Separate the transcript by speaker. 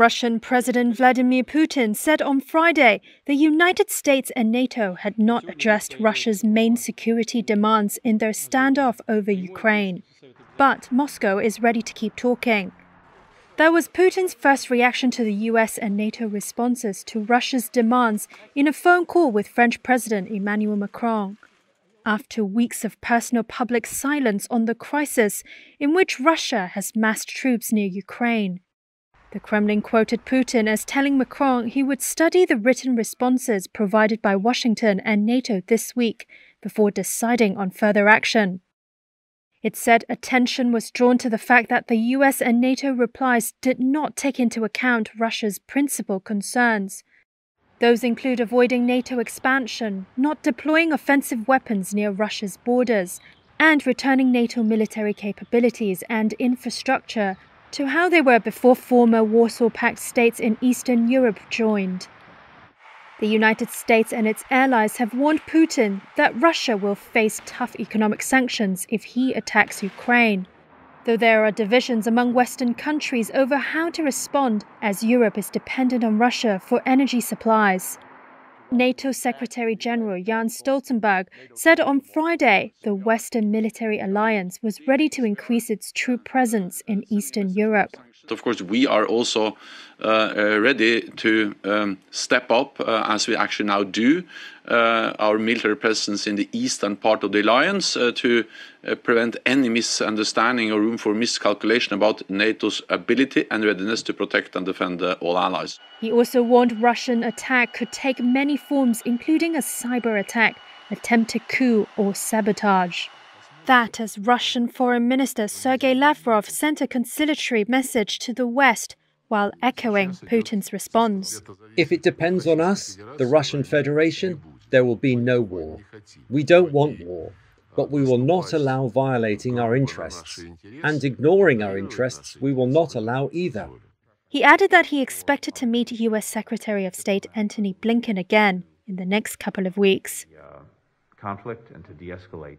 Speaker 1: Russian President Vladimir Putin said on Friday the United States and NATO had not addressed Russia's main security demands in their standoff over Ukraine. But Moscow is ready to keep talking. That was Putin's first reaction to the US and NATO responses to Russia's demands in a phone call with French President Emmanuel Macron. After weeks of personal public silence on the crisis in which Russia has massed troops near Ukraine. The Kremlin quoted Putin as telling Macron he would study the written responses provided by Washington and NATO this week before deciding on further action. It said attention was drawn to the fact that the US and NATO replies did not take into account Russia's principal concerns. Those include avoiding NATO expansion, not deploying offensive weapons near Russia's borders, and returning NATO military capabilities and infrastructure to how they were before former Warsaw Pact states in Eastern Europe joined. The United States and its allies have warned Putin that Russia will face tough economic sanctions if he attacks Ukraine, though there are divisions among Western countries over how to respond as Europe is dependent on Russia for energy supplies. NATO Secretary-General Jens Stoltenberg said on Friday the Western military alliance was ready to increase its troop presence in Eastern Europe.
Speaker 2: Of course, we are also ready to step up, as we actually now do, our military presence in the eastern part of the alliance to prevent any misunderstanding or room for miscalculation about NATO's ability and readiness to protect and defend all allies.
Speaker 1: He also warned Russian attack could take many forms, including a cyber attack, attempted coup or sabotage. That as Russian Foreign Minister Sergei Lavrov sent a conciliatory message to the West while echoing Putin's response.
Speaker 3: If it depends on us, the Russian Federation, there will be no war. We don't want war, but we will not allow violating our interests. And ignoring our interests, we will not allow either.
Speaker 1: He added that he expected to meet US Secretary of State Antony Blinken again in the next couple of weeks.
Speaker 4: Conflict and to de-escalate.